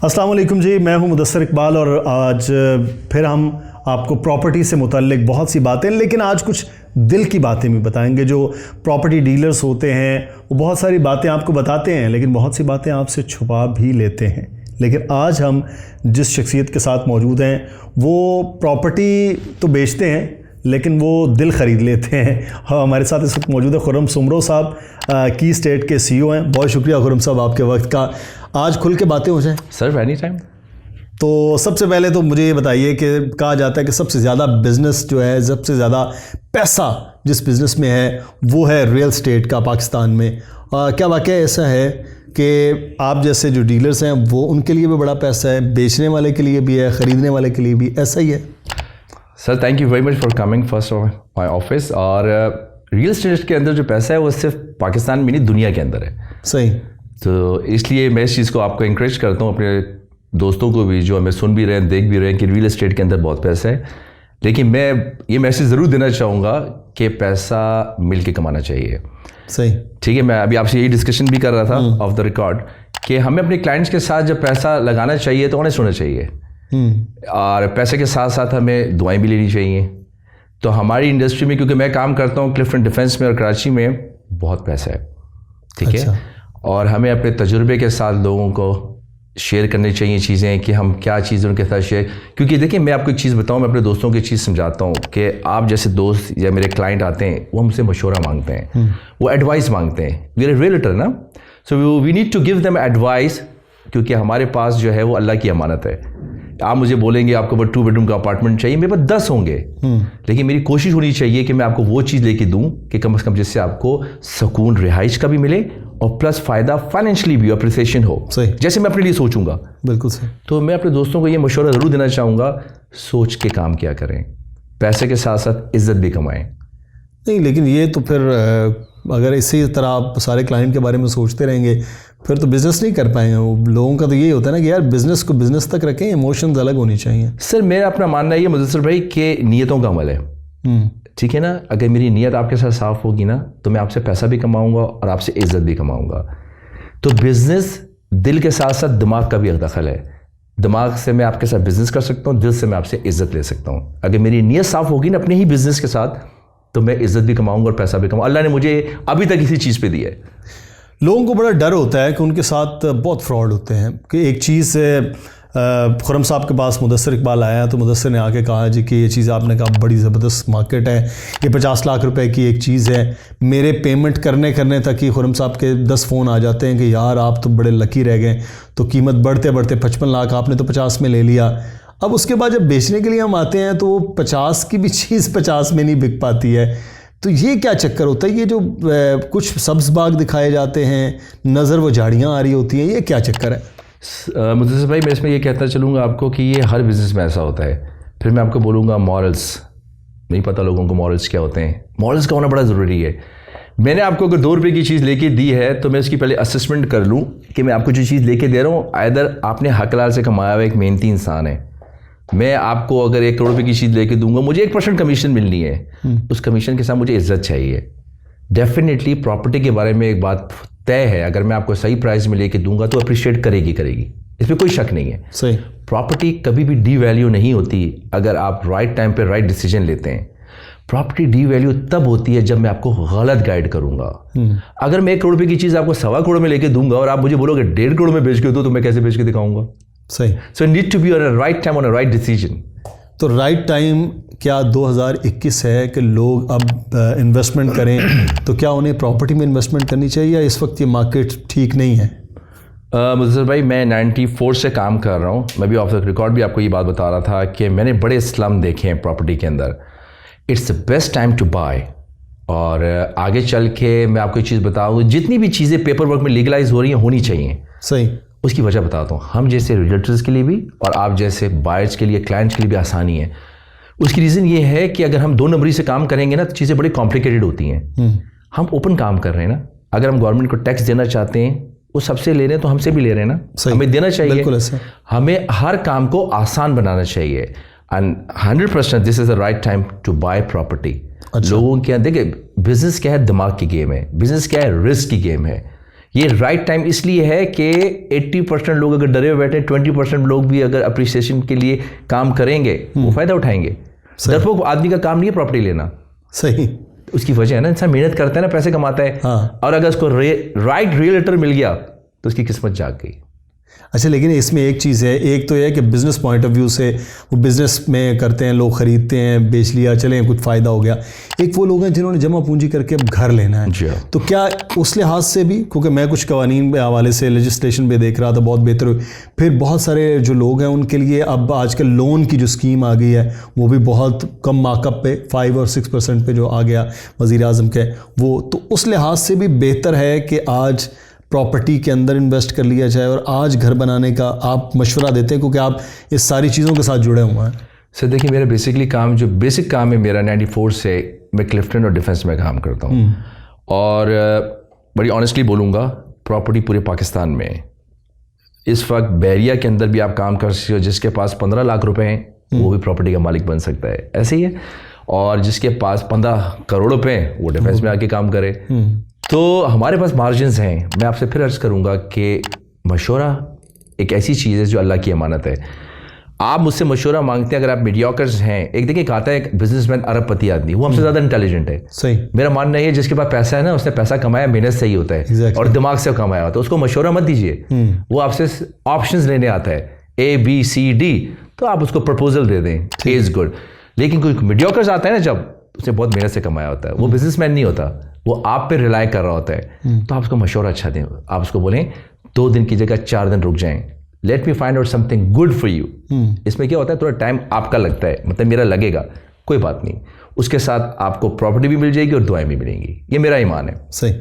अस्सलाम वालेकुम जी, मैं हूं मुदस्सिर इकबाल और आज फिर हम आपको प्रॉपर्टी से मुतल्लिक बहुत सी बातें, लेकिन आज कुछ दिल की बातें भी बताएंगे। जो प्रॉपर्टी डीलर्स होते हैं वो बहुत सारी बातें आपको बताते हैं, लेकिन बहुत सी बातें आपसे छुपा भी लेते हैं। लेकिन आज हम जिस शख्सियत के साथ मौजूद हैं वो प्रॉपर्टी तो बेचते हैं लेकिन वो दिल ख़रीद लेते हैं। हाँ, हमारे साथ इस वक्त मौजूद है खुर्रम सुमरो साहब, की स्टेट के CEO हैं। बहुत शुक्रिया खुर्रम साहब आपके वक्त का। आज खुल के बातें हो जाएं सर, एनी टाइम। तो सबसे पहले तो मुझे ये बताइए कि कहा जाता है कि सबसे ज़्यादा बिज़नेस जो है, सबसे ज़्यादा पैसा जिस बिज़नेस में है वो है रियल एस्टेट का पाकिस्तान में। क्या वाकई ऐसा है कि आप जैसे जो डीलर्स हैं वो उनके लिए भी बड़ा पैसा है, बेचने वाले के लिए भी है, ख़रीदने वाले के लिए भी ऐसा ही है? Sir, thank you very much for coming first of my office. और रियल एस्टेट के अंदर जो पैसा है वो सिर्फ पाकिस्तान में नहीं, दुनिया के अंदर है। सही। तो इसलिए मैं इस चीज़ को आपको इंकरेज करता हूँ, अपने दोस्तों को भी जो हमें सुन भी रहे हैं, देख भी रहे हैं कि रियल एस्टेट के अंदर बहुत पैसा है। लेकिन मैं ये मैसेज ज़रूर देना चाहूँगा कि पैसा मिल के कमाना चाहिए। सही। ठीक है, मैं अभी आपसे यही डिस्कशन भी कर रहा था ऑफ द रिकॉर्ड कि हमें अपने क्लाइंट्स के साथ जब पैसा लगाना चाहिए तो ऑनेस्ट होना चाहिए, और पैसे के साथ साथ हमें दुआएं भी लेनी चाहिए। तो हमारी इंडस्ट्री में, क्योंकि मैं काम करता हूँ क्लिफ्टन डिफेंस में और कराची में, बहुत पैसा है। ठीक अच्छा। है, और हमें अपने तजुर्बे के साथ लोगों को शेयर करनी चाहिए चीज़ें कि हम क्या चीज़ उनके साथ शेयर। क्योंकि देखिए, मैं आपको एक चीज़ बताऊँ, मैं अपने दोस्तों की चीज़ समझाता हूँ कि आप जैसे दोस्त या मेरे क्लाइंट आते हैं वो हमसे मशवरा मांगते हैं, वो एडवाइस मांगते हैं। वी आर रियल्टर ना, so we need to give them advice, क्योंकि हमारे पास जो है वो अल्लाह की अमानत है। आप मुझे बोलेंगे आपको बस 2 बेडरूम का अपार्टमेंट चाहिए, मेरे पास 10 होंगे, लेकिन मेरी कोशिश होनी चाहिए कि मैं आपको वो चीज़ लेके दूं कि कम से कम जिससे आपको सुकून रिहाइश का भी मिले और प्लस फ़ायदा फाइनेंशियली भी, अप्रिसिएशन हो, सही, जैसे मैं अपने लिए सोचूंगा। बिल्कुल सही। तो मैं अपने दोस्तों को ये मशवरा ज़रूर देना चाहूँगा, सोच के काम किया करें, पैसे के साथ साथ इज़्ज़त भी कमाएँ। नहीं, लेकिन ये तो फिर अगर इसी तरह आप सारे क्लाइंट के बारे में सोचते रहेंगे फिर तो बिज़नेस नहीं कर पाएंगे। वो लोगों का तो यही होता है ना कि यार बिज़नेस को बिज़नेस तक रखें, इमोशंस अलग होनी चाहिए। सर, मेरा अपना मानना है ये मुदस्सिर भाई कि नियतों का अमल है। ठीक है ना, अगर मेरी नीयत आपके साथ साफ़ होगी ना तो मैं आपसे पैसा भी कमाऊँगा और आपसे इज़्ज़त भी कमाऊँगा। तो बिज़नेस दिल के साथ साथ दिमाग का भी दखल है। दिमाग से मैं आपके साथ बिज़नेस कर सकता हूँ, दिल से मैं आपसे इज़्ज़त ले सकता हूँ। अगर मेरी नीयत साफ़ होगी ना अपने ही बिज़नेस के साथ तो मैं इज़्ज़त भी कमाऊँगा और पैसा भी कमाऊँगा। अल्लाह ने मुझे अभी तक इसी चीज़ पे दिया है। लोगों को बड़ा डर होता है कि उनके साथ बहुत फ्रॉड होते हैं। कि एक चीज़ खुर्रम साहब के पास मुदस्सिर इकबाल आया तो मुदस्सिर ने आके कहा जी कि ये चीज़ आपने कहा बड़ी ज़बरदस्त मार्केट है, ये 50 लाख रुपए की एक चीज़ है। मेरे पेमेंट करने तक ही खुर्रम साहब के 10 फ़ोन आ जाते हैं कि यार आप तो बड़े लकी रह गए, तो कीमत बढ़ते बढ़ते 55 लाख आपने तो 50 में ले लिया। अब उसके बाद जब बेचने के लिए हम आते हैं तो वो 50 की भी चीज़ 50 में नहीं बिक पाती है। तो ये क्या चक्कर होता है? ये जो कुछ सब्ज़ बाग दिखाए जाते हैं, नज़र वो झाड़ियाँ आ रही होती हैं, ये क्या चक्कर है? मुदस्सिर भाई, मैं इसमें ये कहता चलूँगा आपको कि ये हर बिज़नेस में ऐसा होता है। फिर मैं आपको बोलूँगा मॉरल्स, नहीं पता लोगों को मॉरल्स क्या होते हैं। मॉरल्स का होना बड़ा ज़रूरी है। मैंने आपको अगर 2 रुपये की चीज़ लेके दी है तो मैं उसकी पहले असेसमेंट कर लूँ कि मैं आपको जो चीज़ लेके दे रहा हूँ आइदर आपने हक हलाल से कमाया हुआ एक मेहनती इंसान है। मैं आपको अगर 1 करोड़ रुपये की चीज़ लेके दूंगा, मुझे 1% कमीशन मिलनी है। उस कमीशन के साथ मुझे इज्जत चाहिए। डेफिनेटली प्रॉपर्टी के बारे में एक बात तय है, अगर मैं आपको सही प्राइस में लेके दूंगा तो अप्रिशिएट करेगी, इसमें कोई शक नहीं है। सही। प्रॉपर्टी कभी भी डी वैल्यू नहीं होती अगर आप राइट टाइम पे राइट डिसीजन लेते हैं। प्रॉपर्टी डी वैल्यू तब होती है जब मैं आपको गलत गाइड करूंगा। अगर मैं 1 करोड़ रुपये की चीज़ आपको 1.25 करोड़ में लेके दूंगा और आप मुझे बोलोगे 1.5 करोड़ में बेच के दो, तो मैं कैसे बेच के दिखाऊंगा? सही। So need to be on a right time, on a right decision. तो राइट टाइम क्या 2021 है कि लोग अब इन्वेस्टमेंट करें, तो क्या उन्हें प्रॉपर्टी में इन्वेस्टमेंट करनी चाहिए या इस वक्त ये मार्केट ठीक नहीं है? मुदस्सिर भाई, मैं 94 से काम कर रहा हूँ। मैं भी ऑफ द रिकॉर्ड भी आपको ये बात बता रहा था कि मैंने बड़े स्लम देखे हैं प्रॉपर्टी के अंदर। It's the best time to buy. और आगे चल के मैं आपको एक चीज़ बताऊँ, जितनी भी चीज़ें पेपर वर्क में लीगलाइज हो रही हैं होनी चाहिए। सही। उसकी वजह बताता हूँ। हम जैसे रियल्टर्स के लिए भी और आप जैसे बायर्स के लिए, क्लाइंट्स के लिए भी आसानी है। उसकी रीज़न ये है कि अगर हम 2 नंबरी से काम करेंगे ना तो चीज़ें बड़ी कॉम्प्लिकेटेड होती हैं। हम ओपन काम कर रहे हैं ना, अगर हम गवर्नमेंट को टैक्स देना चाहते हैं, वो सबसे ले रहे हैं तो हमसे भी ले रहे हैं ना, हमें देना चाहिए। बिल्कुल ऐसा। हमें हर काम को आसान बनाना चाहिए। And 100% this is the right time to buy property. लोगों के यहाँ देखिए, बिजनेस क्या है, दिमाग की गेम है। बिजनेस क्या है, रिस्क की गेम है। ये राइट टाइम इसलिए है कि 80% लोग अगर डरे हुए बैठे, 20% लोग भी अगर अप्रिसिएशन के लिए काम करेंगे वो फ़ायदा उठाएंगे। डरपोक आदमी का काम नहीं है प्रॉपर्टी लेना। सही, उसकी वजह है ना, इंसान मेहनत करता है ना, पैसे कमाता है। हाँ। और अगर उसको राइट रियल्टर मिल गया तो उसकी किस्मत जाग गई। अच्छा, लेकिन इसमें एक चीज़ है, एक तो यह है कि बिज़नेस पॉइंट ऑफ व्यू से वो बिज़नेस में करते हैं, लोग ख़रीदते हैं, बेच लिया, चलें कुछ फ़ायदा हो गया। एक वो लोग हैं जिन्होंने जमा पूंजी करके अब घर लेना है, तो क्या उस लिहाज से भी, क्योंकि मैं कुछ कवानीन के हवाले से लेजिस्लेशन पे देख रहा था, बहुत बेहतर हुई। फिर बहुत सारे जो लोग हैं उनके लिए अब आजकल लोन की जो स्कीम आ गई है वो भी बहुत कम मार्कअप पे 5 और 6% पे जो आ गया वज़ीर आज़म के, वो तो उस लिहाज से भी बेहतर है कि आज प्रॉपर्टी के अंदर इन्वेस्ट कर लिया जाए और आज घर बनाने का आप मशवरा देते हैं, क्योंकि आप इस सारी चीज़ों के साथ जुड़े हुए हैं। सर देखिए, मेरा बेसिकली काम, जो बेसिक काम है मेरा 94 से मैं क्लिफ्टन और डिफेंस में काम करता हूँ। और बड़ी ऑनेस्टली बोलूँगा, प्रॉपर्टी पूरे पाकिस्तान में है। इस वक्त बहरिया के अंदर भी आप काम कर सकते हो, जिसके पास 15 लाख रुपए हैं वो भी प्रॉपर्टी का मालिक बन सकता है, ऐसे ही है। और जिसके पास 15 करोड़ रुपए हैं वो डिफेंस में आके काम करे। तो हमारे पास मार्जिन्स हैं। मैं आपसे फिर अर्ज़ करूंगा कि मशवरा एक ऐसी चीज़ है जो अल्लाह की अमानत है। आप मुझसे मशवरा मांगते हैं अगर आप मीडियोकर्स हैं। एक देखिए, कहता है एक बिजनेसमैन अरबपति आदमी, वो हमसे ज़्यादा इंटेलिजेंट है। सही, मेरा मानना है जिसके पास पैसा है ना, उसने पैसा कमाया मेहनत से ही होता है। Exactly. और दिमाग से कमाया होता है। उसको मशवरा मत दीजिए, वो आपसे ऑप्शंस लेने आता है ABCD, तो आप उसको प्रपोजल दे दें, इज गुड। लेकिन कोई मीडियोकर्स आता है ना, जब उसने बहुत मेहनत से कमाया होता है, वो बिजनेसमैन नहीं होता, वो आप पे रिलाई कर रहा होता है। तो आप उसको मशवरा अच्छा दें। आप उसको बोलें 2 दिन की जगह 4 दिन रुक जाएं, let me find out something good for you. इसमें क्या होता है, थोड़ा टाइम आपका लगता है, मतलब मेरा लगेगा, कोई बात नहीं, उसके साथ आपको प्रॉपर्टी भी मिल जाएगी और दुआएं भी मिलेंगी। ये मेरा ईमान है। सही।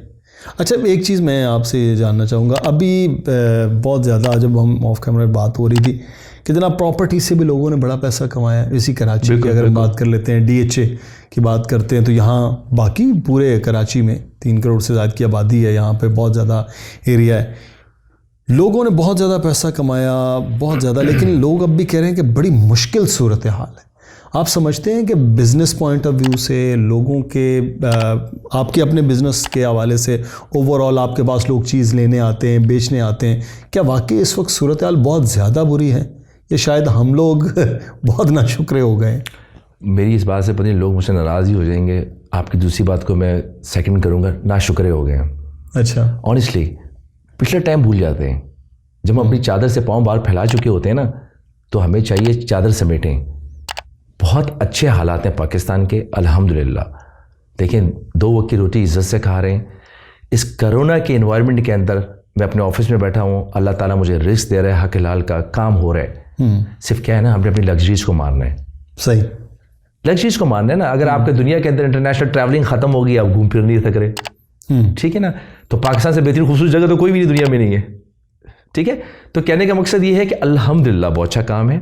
अच्छा, एक चीज़ मैं आपसे ये जानना चाहूँगा, अभी बहुत ज़्यादा जब हम ऑफ कैमरा बात हो रही थी कि जनाब प्रॉपर्टी से भी लोगों ने बड़ा पैसा कमाया है। इसी कराची की अगर बात कर लेते हैं, DHA की बात करते हैं, तो यहाँ बाकी पूरे कराची में 3 करोड़ से ज़्यादा की आबादी है, यहाँ पे बहुत ज़्यादा एरिया है, लोगों ने बहुत ज़्यादा पैसा कमाया, बहुत ज़्यादा। लेकिन लोग अब भी कह रहे हैं कि बड़ी मुश्किल सूरत हाल है। आप समझते हैं कि बिज़नेस पॉइंट ऑफ व्यू से लोगों के आपके अपने बिज़नेस के हवाले से ओवरऑल आपके पास लोग चीज़ लेने आते हैं, बेचने आते हैं, क्या वाकई इस वक्त सूरत हाल बहुत ज़्यादा बुरी है? ये शायद हम लोग बहुत नाशुक्रे हो गए। मेरी इस बात से पता नहीं, लोग मुझसे नाराज़ ही हो जाएंगे। आपकी दूसरी बात को मैं सेकंड करूँगा, नाशुक्रे हो गए हैं। अच्छा, ऑनेस्टली पिछले टाइम भूल जाते हैं। जब हम अपनी चादर से पाँव बाहर फैला चुके होते हैं ना, तो हमें चाहिए चादर समेटें। बहुत अच्छे हालात हैं पाकिस्तान के, अल्हम्दुलिल्लाह। देखिए, 2 वक्त की रोटी इज़्ज़त से खा रहे हैं। इस कोरोना के एनवायरनमेंट के अंदर मैं अपने ऑफिस में बैठा हूँ, अल्लाह ताला मुझे रिस्क दे रहा है, हक हलाल का काम हो रहा है। सिर्फ क्या है ना, हमने अपनी लग्जरीज को मारना है। सही, लग्जरीज को मारना है ना। अगर आपके दुनिया के अंदर इंटरनेशनल ट्रैवलिंग खत्म होगी, आप घूम फिर नहीं सक रहे, ठीक है ना, तो पाकिस्तान से बेहतरीन खूबसूरत जगह तो कोई भी दुनिया में नहीं है, ठीक है। तो कहने का मकसद ये है कि अल्हम्दुलिल्लाह बहुत अच्छा काम है।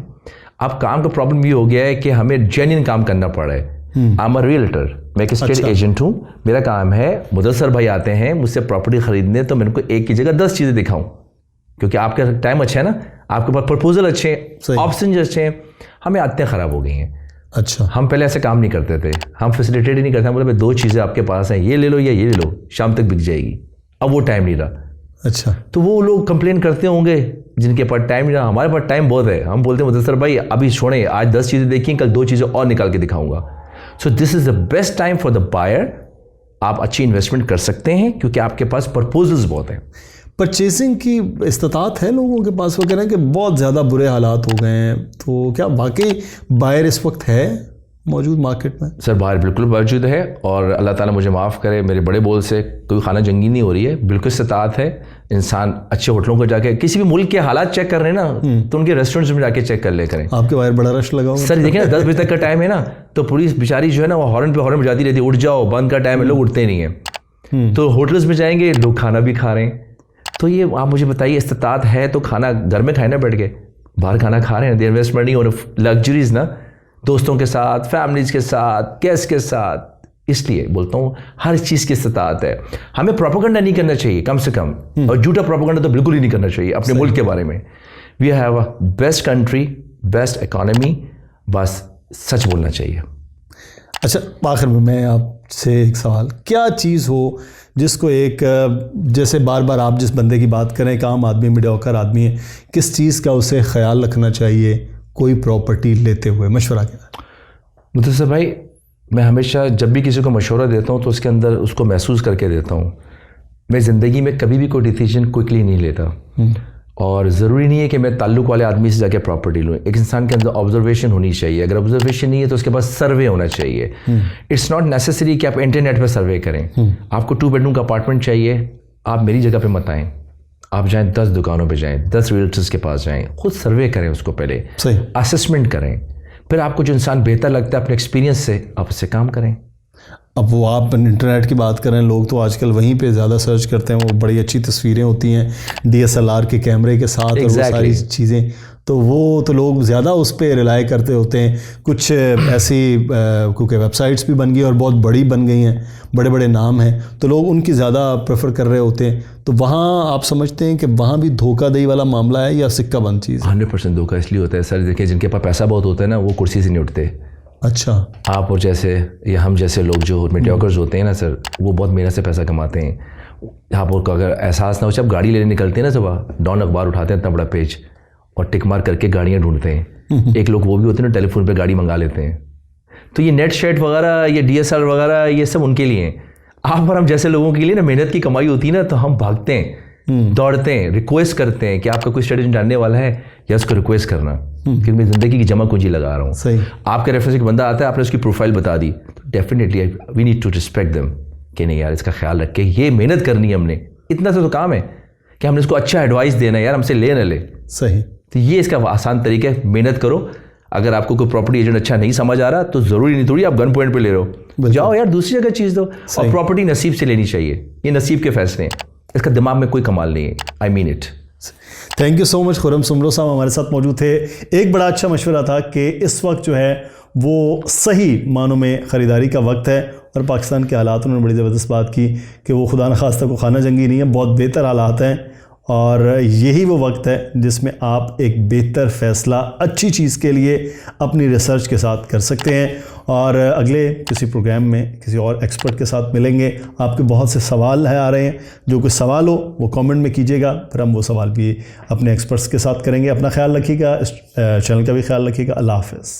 अब काम का प्रॉब्लम ये हो गया है कि हमें जेन्युइन काम करना पड़ रहा है। आई एम अ रियल्टर, मैं एक स्टेट एजेंट हूँ। मेरा काम है, मुदस्सर भाई आते हैं मुझसे प्रॉपर्टी खरीदने, तो मैं उनको एक की जगह 10 चीज़ें दिखाऊं, क्योंकि आपका टाइम अच्छा है ना, आपके पास प्रपोजल अच्छे हैं, ऑप्शन अच्छे हैं। हमें आदतें ख़राब हो गई हैं। अच्छा, हम पहले ऐसे काम नहीं करते थे, हम फैसिलिटेट ही नहीं करते। हम बोले भाई 2 चीज़ें आपके पास हैं, ये ले लो या ये ले लो, शाम तक बिक जाएगी। अब वो टाइम नहीं रहा। अच्छा, तो वो लोग कंप्लेन करते होंगे जिनके पास टाइम नहीं रहा। हमारे पास टाइम बहुत है। हम बोलते हैं मुदस्सर भाई अभी छोड़ें, आज 10 चीज़ें देखी, कल 2 चीज़ें और निकाल के दिखाऊंगा। So this is the best time for the buyer. आप अच्छी इन्वेस्टमेंट कर सकते हैं क्योंकि आपके पास प्रपोजल्स बहुत हैं। परचेसिंग की इस्तात है लोगों के पास, वो कह रहे हैं कि बहुत ज़्यादा बुरे हालात हो गए हैं, तो क्या वाकई बायर इस वक्त है मौजूद मार्केट में? सर बाहर बिल्कुल मौजूद है, और अल्लाह ताला मुझे माफ़ करे, मेरे बड़े बोल से कोई खाना जंगी नहीं हो रही है, बिल्कुल इस्तात है। इंसान अच्छे होटलों को जाके, किसी भी मुल्क के हालात चेक कर रहे हैं ना, तो उनके रेस्टोरेंट्स में जाके चेक कर ले करें। आपके बाहर बड़ा रश लगा होगा सर। देखिए ना, 10 बजे तक का टाइम है ना, तो पुलिस बेचारी जो है ना, वो हॉर्न पे हॉर्न बजाती रहती है, उठ जाओ, बंद का टाइम है, लोग उठते नहीं है। तो होटल्स में जाएंगे, लोग खाना भी खा रहे हैं। तो ये आप मुझे बताइए, इस्तात है तो खाना घर में खाए ना बैठ के, बाहर खाना खा रहे हैं, इन्वेस्टमेंट नहीं हो रहा, लग्जरीज ना, दोस्तों के साथ, फैमिलीज के साथ, गेस्ट के साथ। इसलिए बोलता हूँ हर चीज़ की इस्तात है। हमें प्रोपेगेंडा नहीं करना चाहिए कम से कम, और झूठा प्रोपेगेंडा तो बिल्कुल ही नहीं करना चाहिए अपने मुल्क के बारे में। We have a best country, best economy, बस सच बोलना चाहिए। अच्छा, आखिर में मैं आपसे एक सवाल, क्या चीज़ हो जिसको एक जैसे बार बार आप जिस बंदे की बात करें, एक आम आदमी, मीडियोकर आदमी है, किस चीज़ का उसे ख्याल रखना चाहिए कोई प्रॉपर्टी लेते हुए, मशवरा क्या? मुदस्सिर भाई, मैं हमेशा जब भी किसी को मशवरा देता हूँ तो उसके अंदर उसको महसूस करके देता हूँ। मैं ज़िंदगी में कभी भी कोई डिसीजन क्विकली नहीं लेता, और ज़रूरी नहीं है कि मैं ताल्लुक़ वाले आदमी से जाके प्रॉपर्टी लूँ। एक इंसान के अंदर ऑब्जर्वेशन होनी चाहिए। अगर ऑब्जर्वेशन नहीं है तो उसके पास सर्वे होना चाहिए। इट्स नॉट नेसेसरी कि आप इंटरनेट पर सर्वे करें। आपको 2 बेडरूम का अपार्टमेंट चाहिए, आप मेरी जगह पे मत आएँ, आप जाएं 10 दुकानों पे जाएं, 10 रियल्टर्स के पास जाएं, खुद सर्वे करें, उसको पहले सही असेसमेंट करें, फिर आपको जो इंसान बेहतर लगता है अपने एक्सपीरियंस से आप उससे काम करें। अब वो आप इंटरनेट की बात करें, लोग तो आजकल वहीं पे ज़्यादा सर्च करते हैं, वो बड़ी अच्छी तस्वीरें होती हैं DSLR के कैमरे के साथ और वो सारी चीज़ें, तो वो तो लोग ज़्यादा उस पर रिलाई करते होते हैं। कुछ ऐसी क्योंकि वेबसाइट्स भी बन गई और बहुत बड़ी बन गई हैं, बड़े बड़े नाम हैं, तो लोग उनकी ज़्यादा प्रेफर कर रहे होते हैं। तो वहाँ आप समझते हैं कि वहाँ भी धोखाधड़ी वाला मामला है या सिक्का बंद चीज़? 100% धोखा इसलिए होता है सर, देखिए जिनके पास पैसा बहुत होता है ना, वो कुर्सी से नहीं उठते। अच्छा, आप और जैसे या हम जैसे लोग जो मीडियोकर्स होते हैं ना सर, वो बहुत मेहनत से पैसा कमाते हैं। आपको अगर एहसास ना हो, जब गाड़ी लेने निकलते हैं ना सुबह, डॉन अखबार उठाते हैं इतना बड़ा पेज और टिक मार करके गाड़ियाँ ढूंढते हैं। एक लोग वो भी होते हैं ना, टेलीफोन पे गाड़ी मंगा लेते हैं। तो ये नेट शेट वगैरह, ये DSLR वगैरह, ये सब उनके लिए हैं। आप और हम जैसे लोगों के लिए ना मेहनत की कमाई होती है ना, तो हम भागते हैं, दौड़ते हैं, रिक्वेस्ट करते हैं कि आपका कोई स्ट्रेटेजी जानने वाला है या उसको रिक्वेस्ट करना, क्योंकि मैं ज़िंदगी की जमा पूंजी लगा रहा हूँ। सही। आपके रेफरेंस एक बंदा आता है, आपने उसकी प्रोफाइल बता दी, तो definitely we need to respect them कि नहीं यार, इसका ख्याल रख के ये मेहनत करनी है हमने, इतना सा तो काम है कि हमने उसको अच्छा एडवाइस देना है यार, हमसे ले न ले। सही। तो ये इसका आसान तरीका है, मेहनत करो। अगर आपको कोई प्रॉपर्टी एजेंट अच्छा नहीं समझ आ रहा तो ज़रूरी नहीं थोड़ी आप गन पॉइंट पे ले रहे हो, जाओ यार दूसरी जगह चीज़ दो। और प्रॉपर्टी नसीब से लेनी चाहिए, ये नसीब के फैसले हैं, इसका दिमाग में कोई कमाल नहीं है। I mean it. Thank you so much. Khurram Soomro साहब हमारे साथ मौजूद थे। एक बड़ा अच्छा मशवरा था कि इस वक्त जो है वो सही मानों में ख़रीदारी का वक्त है, और पाकिस्तान के हालात, उन्होंने बड़ी ज़बरदस्त बात की कि वो खुदा न खास्ता को खाना जंगी नहीं है, बहुत बेहतर हालात हैं, और यही वो वक्त है जिसमें आप एक बेहतर फ़ैसला अच्छी चीज़ के लिए अपनी रिसर्च के साथ कर सकते हैं। और अगले किसी प्रोग्राम में किसी और एक्सपर्ट के साथ मिलेंगे। आपके बहुत से सवाल आ रहे हैं, जो कोई सवाल हो वो कमेंट में कीजिएगा, फिर हम वो सवाल भी अपने एक्सपर्ट्स के साथ करेंगे। अपना ख्याल रखिएगा, इस चैनल का भी ख्याल रखिएगा। अल्लाह हाफ़िज़।